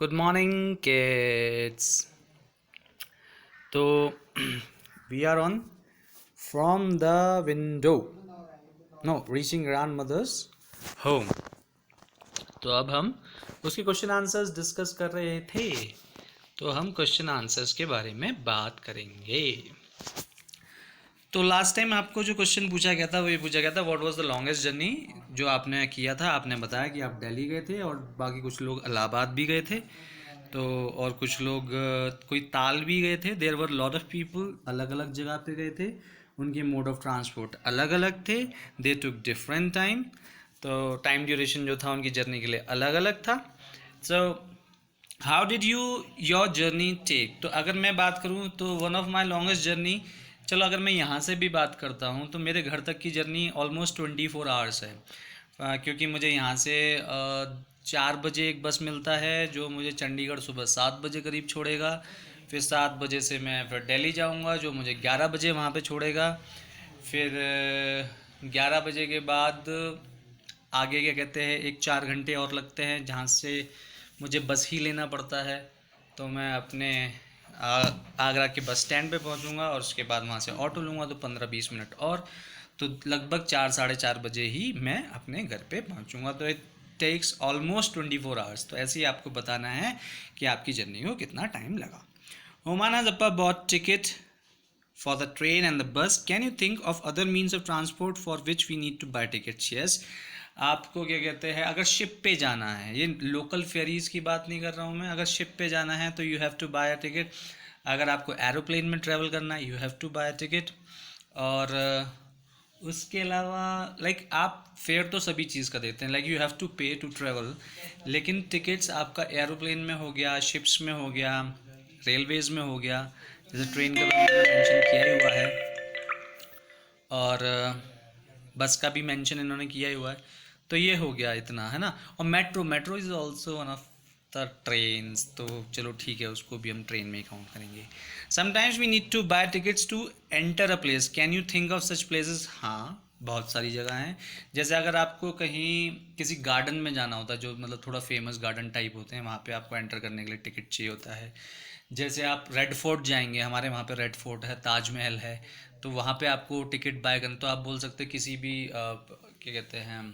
Good morning kids. तो we are on from the window, no reaching grand mother's home. तो अब हम उसके क्वेश्चन आंसर्स डिस्कस कर रहे थे, तो हम क्वेश्चन आंसर्स के बारे में बात करेंगे। तो लास्ट टाइम आपको जो क्वेश्चन पूछा गया था वो ये पूछा गया था, what was the longest journey जो आपने किया था। आपने बताया कि आप दिल्ली गए थे और बाकी कुछ लोग इलाहाबाद भी गए थे, तो और कुछ लोग कोई ताल भी गए थे। There were lot of people, अलग अलग जगह पे गए थे, उनके मोड ऑफ ट्रांसपोर्ट अलग अलग थे, दे टुक डिफरेंट टाइम। तो टाइम ड्यूरेशन जो था उनकी जर्नी के लिए अलग अलग था। So how did you your journey take. तो अगर मैं बात करूँ तो one of my longest journey, चलो अगर मैं यहाँ से भी बात करता हूँ तो मेरे घर तक की जर्नी ऑलमोस्ट 24 आवर्स है। क्योंकि मुझे यहाँ से 4 बजे एक बस मिलता है जो मुझे चंडीगढ़ सुबह 7 बजे करीब छोड़ेगा। फिर 7 बजे से मैं फिर दिल्ली जाऊँगा जो मुझे 11 बजे वहाँ पे छोड़ेगा। फिर 11 बजे के बाद आगे क्या कहते हैं, एक 4 घंटे और लगते हैं जहाँ से मुझे बस ही लेना पड़ता है। तो मैं अपने आगरा के बस स्टैंड पे पहुंचूंगा और उसके बाद वहाँ से ऑटो लूँगा, तो 15-20 मिनट और, तो लगभग 4 साढ़े 4 बजे ही मैं अपने घर पे पहुंचूंगा। तो इट टेक्स ऑलमोस्ट 24 आवर्स। तो ऐसे ही आपको बताना है कि आपकी जर्नी को कितना टाइम लगा। ओमाना जप्पा bought ticket for the train and the bus. Can you think of other means of transport for which we need to buy tickets? Yes. आपको क्या कहते हैं, अगर शिप पे जाना है, ये लोकल फेरीज की बात नहीं कर रहा हूँ मैं, अगर शिप पे जाना है तो you have to buy a ticket. अगर आपको एरोप्लेन में ट्रैवल करना है you have to buy a ticket. और उसके अलावा लाइक आप फेयर तो सभी चीज़ का देते हैं, लाइक यू हैव टू पे टू ट्रैवल, लेकिन टिकट्स आपका एरोप्लेन में हो गया, शिप्स में हो गया, रेलवेज में हो गया, जैसे ट्रेन का तो मैंने मेंशन किया ही हुआ है, और बस का भी मेंशन इन्होंने किया ही हुआ है। तो ये हो गया इतना, है ना। और metro, metro is also one of the trains, तो चलो ठीक है, उसको भी हम ट्रेन में ही काउंट करेंगे। Sometimes we need to buy tickets to enter a place. Can you think of such places? हाँ, बहुत सारी जगह हैं। जैसे अगर आपको कहीं किसी गार्डन में जाना होता है, जो मतलब थोड़ा फेमस गार्डन टाइप होते हैं, वहाँ पे आपको एंटर करने के लिए टिकट चाहिए होता है। जैसे आप रेड फोर्ट जाएंगे, हमारे वहाँ पे रेड फोर्ट है, ताजमहल है, तो वहाँ पे आपको टिकट बाय करना, तो आप बोल सकते हैं किसी भी क्या कहते हैं,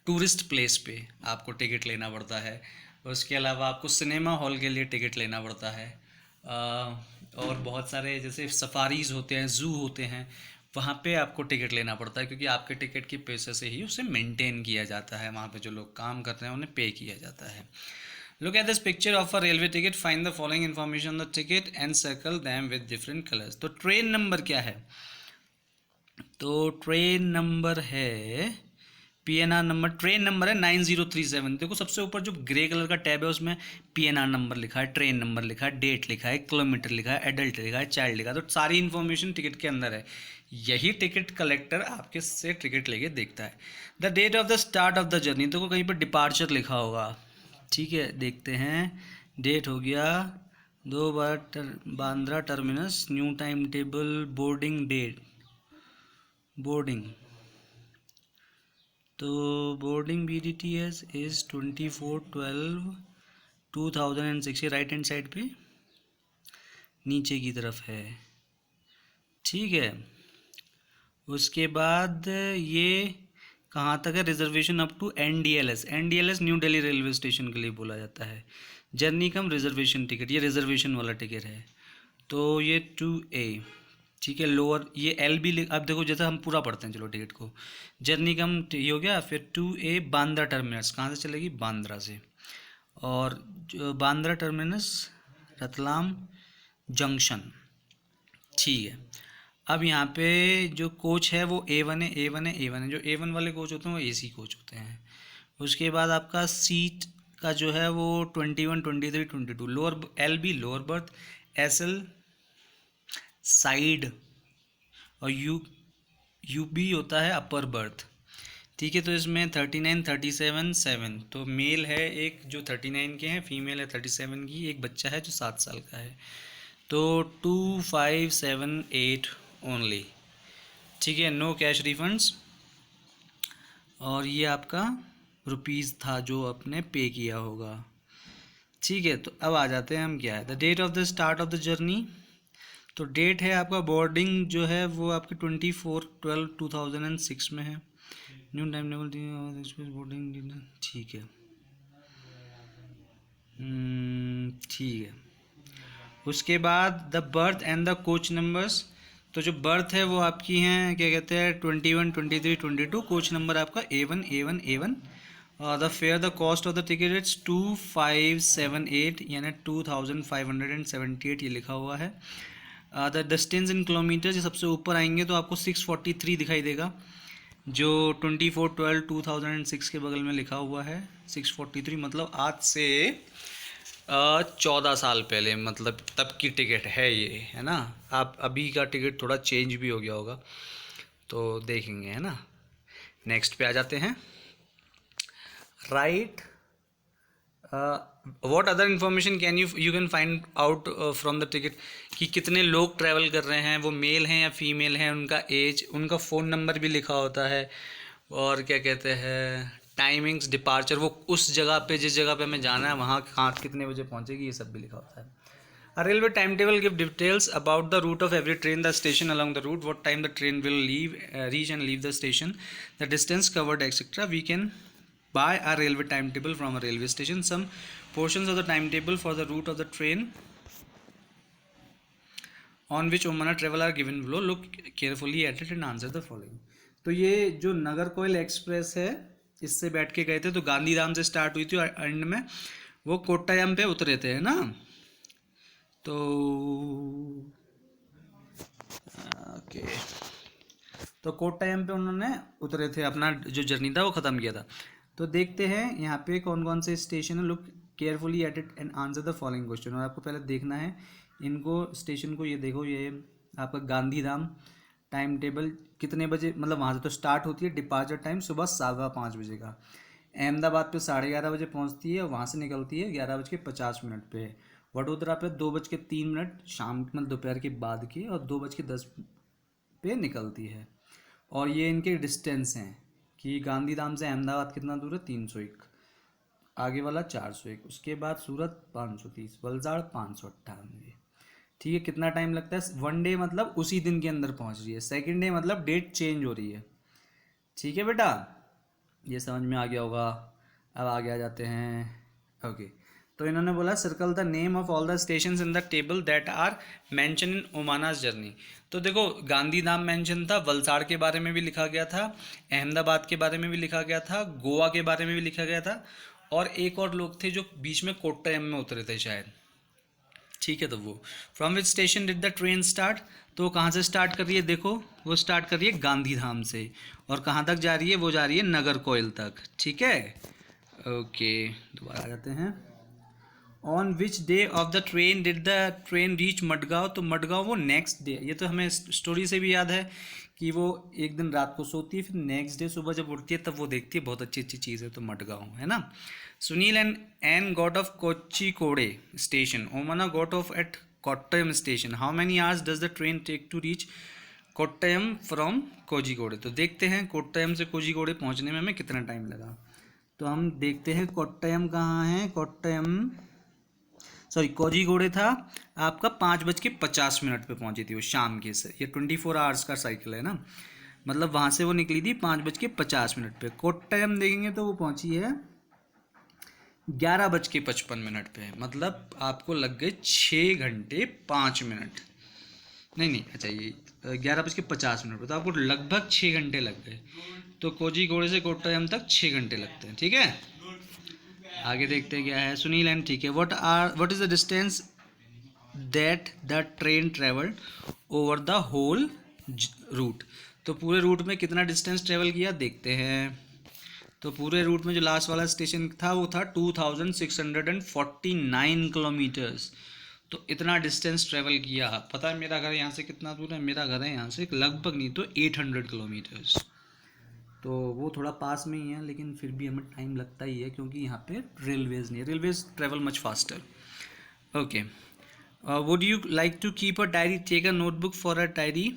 टूरिस्ट प्लेस पे आपको टिकट लेना पड़ता है। उसके अलावा आपको सिनेमा हॉल के लिए टिकट लेना पड़ता है। और बहुत सारे जैसे सफारीज़ होते हैं, ज़ू होते हैं, वहाँ पे आपको टिकट लेना पड़ता है, क्योंकि आपके टिकट के पैसे से ही उसे मेंटेन किया जाता है। वहाँ पे जो लोग काम करते हैं उन्हें पे किया जाता है। Look at this picture of a railway ticket. Find the following information on the ticket and circle them with different colors. तो ट्रेन नंबर क्या है? तो ट्रेन नंबर है, PNR नंबर, ट्रेन नंबर है 9037। देखो सबसे ऊपर जो ग्रे कलर का टैब है उसमें PNR नंबर लिखा है, ट्रेन नंबर लिखा है, डेट लिखा है, किलोमीटर लिखा है, एडल्ट लिखा है, चाइल्ड लिखा है, तो सारी इन्फॉर्मेशन टिकट के अंदर है। यही टिकट कलेक्टर आपके से टिकट लेके देखता है। The date of the start of the journey, देखो कहीं पर डिपार्चर लिखा होगा, ठीक है, देखते हैं। डेट हो गया 2 Bandra terminus, new time table, boarding date, boarding, तो boarding BDTS is 24/12/2006, right hand side पे नीचे की तरफ है, ठीक है। उसके बाद ये कहाँ तक है, reservation up to NDLS, NDLS New Delhi railway station के लिए बोला जाता है। जर्नी कम रिजर्वेशन टिकट, ये रिजर्वेशन वाला टिकट है, तो ये 2A, ठीक है। लोअर ये एल भी अब देखो जैसे हम पूरा पढ़ते हैं, चलो टिकट को, जर्नी कम ये हो गया। फिर 2A बांद्रा टर्मिनस, कहाँ से चलेगी, बांद्रा से, और बांद्रा टर्मिनस रतलाम जंक्शन, ठीक है। अब यहाँ पे जो कोच है वो A1 है, A1 है, A1 है। जो A1 वाले कोच होते हैं वो AC कोच होते हैं। उसके बाद आपका सीट का जो है वो 21, 23, 22, lower LB lower berth, SL side, और UB होता है अपर बर्थ, ठीक है। तो इसमें 39, 37, 7, तो मेल है एक जो 39 के हैं, फीमेल है 37 की, एक बच्चा है जो 7 साल का है। तो 2578 ओनली, ठीक है, नो कैश रिफंड्स। और ये आपका रुपीज़ था जो आपने पे किया होगा, ठीक है, तो अब आ जाते हैं हम, क्या है the date of the start of the journey. तो डेट है आपका बोर्डिंग जो है वो आपकी 24/12/2006 में है। New time table express boarding, ठीक है। ठीक है। उसके बाद the birth and the coach numbers. तो जो बर्थ है वो आपकी हैं, क्या कहते हैं, 21, 23, 22। कोच नंबर आपका A1 और the fair the cost of the ticket it's 2578 यानी 2578 ये लिखा हुआ है। द डिस्टेंस इन किलोमीटर, ये सबसे ऊपर आएंगे तो आपको 643 दिखाई देगा, जो 24/12/2006 के बगल में लिखा हुआ है 643, मतलब आज से 14 साल पहले, मतलब तब की टिकट है ये, है ना। आप अभी का टिकट थोड़ा चेंज भी हो गया होगा, तो देखेंगे, है ना। नेक्स्ट पे आ जाते हैं। Right what other information can you can find out from the ticket, कि कितने लोग ट्रैवल कर रहे हैं, वो मेल हैं या फीमेल हैं, उनका एज, उनका फ़ोन नंबर भी लिखा होता है, और क्या कहते हैं टाइमिंग्स, डिपार्चर, वो उस जगह पे जिस जगह पे हमें जाना है वहाँ कहाँ कितने बजे पहुँचेगी, ये सब भी लिखा होता है। A railway timetable give details about the route of every train, the station along the route, what time the train will reach and leave the station, the distance covered, etc. We can buy a railway timetable from a railway station. Some portions of the timetable for the route of the train on which Oman travel are given below. Look carefully at it and answer the following. तो ये जो Nagercoil express है, इससे बैठ के गए थे, तो गांधीधाम से स्टार्ट हुई थी और एंड में वो कोट्टायम पे उतरे थे, है ना। तो ओके, तो कोट्टायम पे उन्होंने उतरे थे, अपना जो जर्नी था वो ख़त्म किया था। तो देखते हैं यहाँ पे कौन कौन से स्टेशन है। Look carefully at it and answer the following question. और आपको पहले देखना है इनको, स्टेशन को, ये देखो, ये आपका गांधीधाम टाइम टेबल कितने बजे, मतलब वहाँ से तो स्टार्ट होती है, डिपार्चर टाइम सुबह 5:15 बजे का, अहमदाबाद पे 11:30 बजे पहुँचती है, वहाँ से निकलती है 11:50 पे, वडोदरा पे 2:03 शाम, मतलब दोपहर के बाद की, और 2:10 पे निकलती है। और ये इनके डिस्टेंस हैं कि गांधीधाम से अहमदाबाद कितना दूर है, 301, आगे वाला 401, उसके बाद सूरत 530, वलसाड़ 598। ठीक है, कितना टाइम लगता है, 1 डे मतलब उसी दिन के अंदर पहुंच रही है, सेकेंड डे मतलब डेट चेंज हो रही है। ठीक है बेटा, ये समझ में आ गया होगा। अब आगे आ जाते हैं। ओके, तो इन्होंने बोला circle the name of all the stations in the table that are mention in Omana's journey. तो देखो गांधीधाम मेंशन था, वलसाड़ के बारे में भी लिखा गया था, अहमदाबाद के बारे में भी लिखा गया था, गोवा के बारे में भी लिखा गया था, और एक और लोग थे जो बीच में कोट्टायम में उतरे थे शायद। ठीक है, तो वो from which station did the train start, तो कहाँ से स्टार्ट कर रही है, देखो वो स्टार्ट कर रही है गांधीधाम से, और कहाँ तक जा रही है, वो जा रही है नागरकोइल तक। ठीक है, ओके, दोबारा आ जाते हैं। On which day of the train did the train reach Madgaon, तो मडगांव वो नेक्स्ट डे, ये तो हमें स्टोरी से भी याद है कि वो एक दिन रात को सोती है, फिर नेक्स्ट डे सुबह जब उठती है तब वो देखती है, बहुत अच्छी अच्छी चीज़ है, तो मडगांव, है ना। Sunil and got off Kozhikode station, Omana got off at Kottayam station. How many hours does the train take to reach Kottayam from Kozhikode. तो देखते हैं कोट्टयम से कोझिकोडे पहुंचने में हमें कितना टाइम लगा। तो हम देखते हैं कोट्टयम कहाँ है, कोट्टयम सॉरी कोझिकोडे था आपका 5:50 पे पहुंची थी वो शाम के से, ये 24 आवर्स का साइकिल है ना, मतलब वहाँ से वो निकली थी 5:50 पे। कोट्टयम देखेंगे तो वो पहुंची है 11:55 पे, मतलब आपको लग गए 6 घंटे 5 मिनट, नहीं अच्छा ये 11:50 पे, तो आपको लगभग 6 घंटे लग गए। तो कोझिकोडे से कोट्टयम तक 6 घंटे लगते हैं। ठीक है, आगे देखते हैं क्या है। सुनील एंड, ठीक है, what is the distance that the train travelled over the whole route. तो पूरे रूट में कितना डिस्टेंस ट्रेवल किया देखते हैं। तो पूरे रूट में जो लास्ट वाला स्टेशन था वो था 2649 किलोमीटर्स। तो इतना डिस्टेंस ट्रेवल किया। पता है मेरा घर यहाँ से कितना दूर है, मेरा घर है यहाँ से लगभग नहीं तो 800 किलोमीटर्स। तो वो थोड़ा पास में ही है, लेकिन फिर भी हमें टाइम लगता ही है क्योंकि यहाँ पे रेलवेज नहीं है, railways travel much faster. Okay, would you like to keep a diary, take a notebook for a diary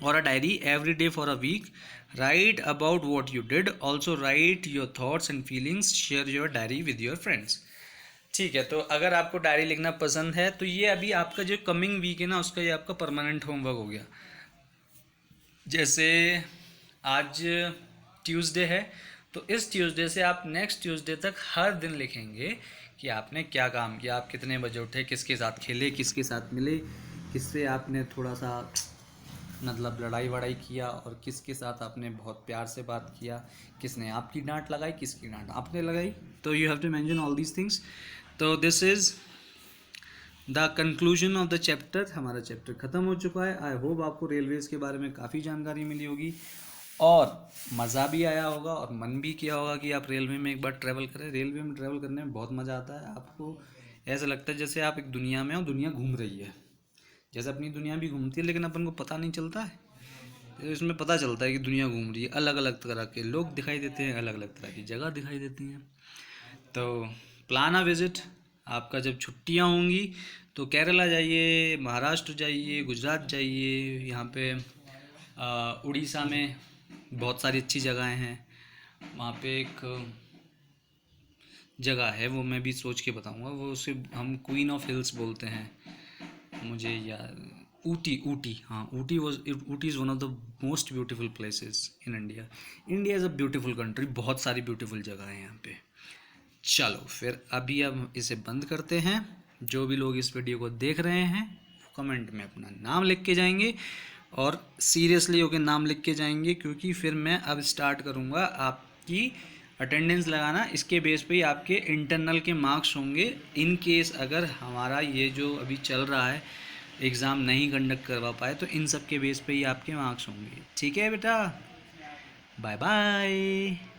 or a diary every day for a week, write about what you did, also write your thoughts and feelings, share your diary with your friends। ठीक है, तो अगर आपको diary लिखना पसंद है तो ये अभी आपका जो कमिंग वीक है ना, उसका ये आपका परमानेंट होमवर्क हो गया। जैसे आज ट्यूसडे है, तो इस ट्यूसडे से आप नेक्स्ट ट्यूसडे तक हर दिन लिखेंगे कि आपने क्या काम किया, आप कितने बजे उठे, किसके साथ खेले, किसके साथ मिले, किससे आपने थोड़ा सा मतलब लड़ाई वड़ाई किया, और किसके साथ आपने बहुत प्यार से बात किया, किसने आपकी डांट लगाई, किसकी डांट आपने लगाई। तो you have to mention all these things. तो this is the conclusion of the chapter. हमारा चैप्टर ख़त्म हो चुका है। आई होप आपको रेलवेज़ के बारे में काफ़ी जानकारी मिली होगी और मज़ा भी आया होगा और मन भी किया होगा कि आप रेलवे में एक बार ट्रैवल करें। रेलवे में ट्रैवल करने में बहुत मज़ा आता है। आपको ऐसा लगता है जैसे आप एक दुनिया में हो, दुनिया घूम रही है। जैसे अपनी दुनिया भी घूमती है लेकिन अपन को पता नहीं चलता है। तो इसमें पता चलता है कि दुनिया घूम रही है, अलग अलग तरह के लोग दिखाई देते हैं, अलग अलग तरह की जगह दिखाई देती हैं। तो प्लान अ विज़िट। आपका जब छुट्टियां होंगी तो केरला जाइए, महाराष्ट्र जाइए, गुजरात जाइए। यहाँ पे उड़ीसा में बहुत सारी अच्छी जगहें हैं। वहाँ पे एक जगह है, वो मैं भी सोच के बताऊँगा, वो उसे हम क्वीन ऑफ हिल्स बोलते हैं। मुझे याद, ऊटी, ऊटी, हाँ Ooty Ooty is one of the most beautiful places in India. India is a beautiful country, बहुत सारी ब्यूटीफुल जगह है यहाँ पे। चलो फिर अभी अब इसे बंद करते हैं। जो भी लोग इस वीडियो को देख रहे हैं वो कमेंट में अपना नाम लिख के जाएंगे और सीरियसली होकर नाम लिख के जाएंगे, क्योंकि फिर मैं अब स्टार्ट करूँगा आपकी अटेंडेंस लगाना। इसके बेस पे ही आपके इंटरनल के मार्क्स होंगे। इन केस अगर हमारा ये जो अभी चल रहा है एग्ज़ाम नहीं कंडक्ट करवा पाए तो इन सब के बेस पे ही आपके मार्क्स होंगे। ठीक है बेटा, बाय बाय।